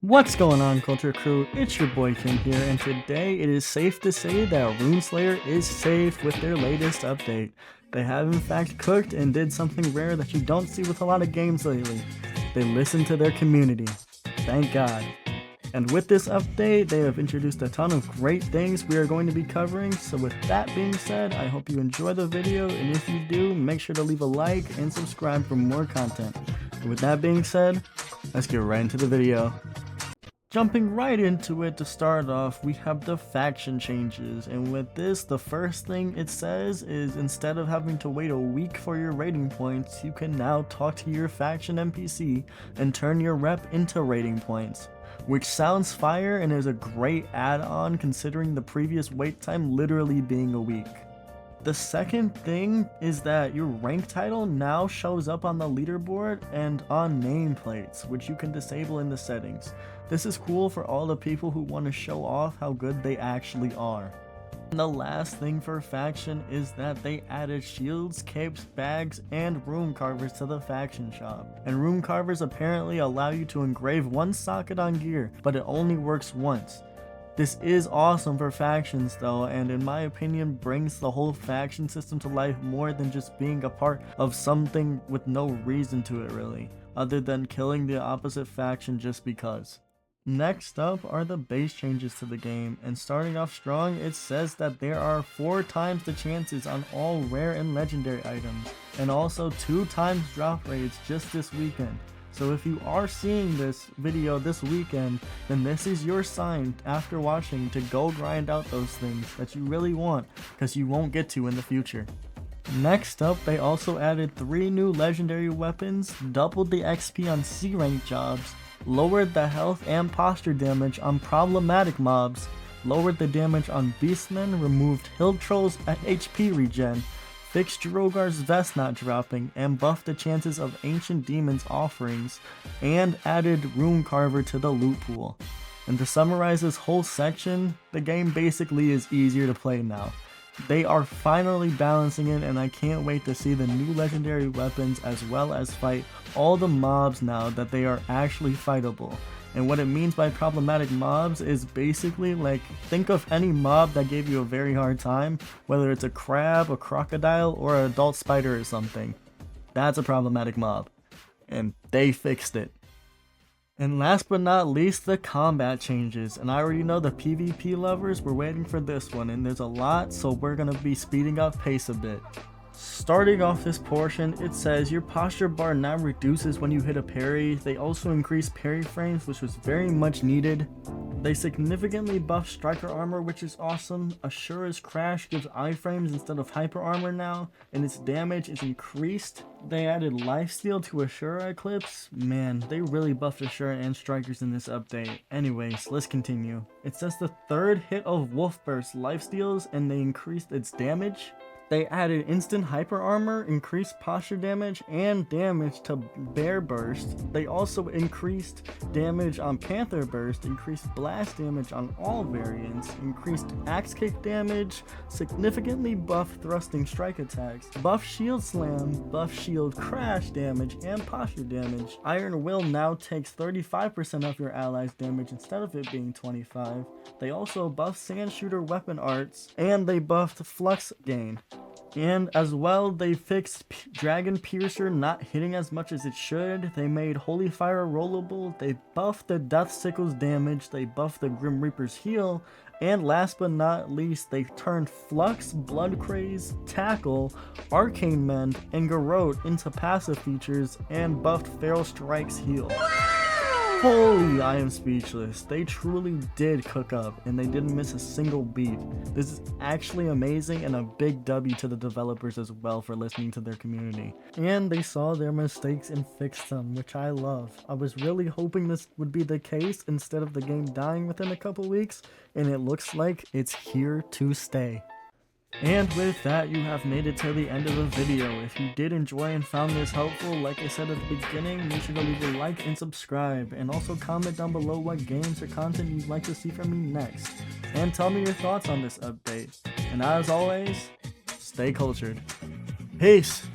What's going on, Culture Crew? It's your boy Kim here, and today it is safe to say that Runeslayer is safe with their latest update. They have in fact cooked and did something rare that you don't see with a lot of games lately. They listened to their community. Thank God. And with this update, they have introduced a ton of great things we are going to be covering, so with that being said, I hope you enjoy the video, and if you do, make sure to leave a like and subscribe for more content. And with that being said, let's get right into the video. Jumping right into it, to start off, we have the faction changes, and with this, the first thing it says is instead of having to wait a week for your rating points, you can now talk to your faction NPC and turn your rep into rating points, which sounds fire and is a great add-on considering the previous wait time literally being a week. The second thing is that your rank title now shows up on the leaderboard and on nameplates, which you can disable in the settings. This is cool for all the people who want to show off how good they actually are. And the last thing for faction is that they added shields, capes, bags, and rune carvers to the faction shop. And rune carvers apparently allow you to engrave one socket on gear, but it only works once. This is awesome for factions though, and in my opinion brings the whole faction system to life more than just being a part of something with no reason to it really, other than killing the opposite faction just because. Next up are the base changes to the game, and starting off strong, it says that there are 4 times the chances on all rare and legendary items, and also 2 times drop rates just this weekend. So if you are seeing this video this weekend, then this is your sign after watching to go grind out those things that you really want, because you won't get to in the future. Next up, they also added 3 new legendary weapons, doubled the XP on C rank jobs, lowered the health and posture damage on problematic mobs, lowered the damage on beastmen, removed hill trolls at HP regen, fixed Drogar's vest not dropping, and buffed the chances of ancient demons offerings, and added rune carver to the loot pool. And to summarize this whole section, the game basically is easier to play now. They are finally balancing it, and I can't wait to see the new legendary weapons as well as fight all the mobs now that they are actually fightable. And what it means by problematic mobs is basically like, think of any mob that gave you a very hard time, whether it's a crab, a crocodile, or an adult spider or something. That's a problematic mob. And they fixed it. And last but not least, the combat changes. And I already know the PvP lovers were waiting for this one, and there's a lot, so we're gonna be speeding up pace a bit. Starting off this portion, it says your posture bar now reduces when you hit a parry. They also increase parry frames, which was very much needed. They significantly buff striker armor, which is awesome. Ashura's crash gives iframes instead of hyper armor now, and its damage is increased. They added lifesteal to Ashura Eclipse. Man, they really buffed Ashura and strikers in this update. Anyways, let's continue. It says the 3rd hit of Wolf Burst lifesteals, and they increased its damage. They added instant hyper armor, increased posture damage, and damage to Bear Burst. They also increased damage on Panther Burst, increased blast damage on all variants, increased axe kick damage, significantly buffed thrusting strike attacks, buff shield slam, buff shield crash damage, and posture damage. Iron Will now takes 35% of your allies' damage instead of it being 25%. They also buffed sand shooter weapon arts, and they buffed flux gain. And as well, they fixed Dragon Piercer not hitting as much as it should. They made Holy Fire rollable. They buffed the Death Sickle's damage. They buffed the Grim Reaper's heal. And last but not least, they turned Flux, Blood Craze, Tackle, Arcane Mend, and Garrote into passive features and buffed Feral Strike's heal. Holy, I am speechless. They truly did cook up, and they didn't miss a single beat. This is actually amazing, and a big W to the developers as well for listening to their community. And they saw their mistakes and fixed them, which I love. I was really hoping this would be the case instead of the game dying within a couple weeks, and it looks like it's here to stay. And with that, you have made it to the end of the video. If you did enjoy and found this helpful, like I said at the beginning, make sure to leave a like and subscribe, and also comment down below what games or content you'd like to see from me next, and tell me your thoughts on this update. And as always, stay cultured. Peace!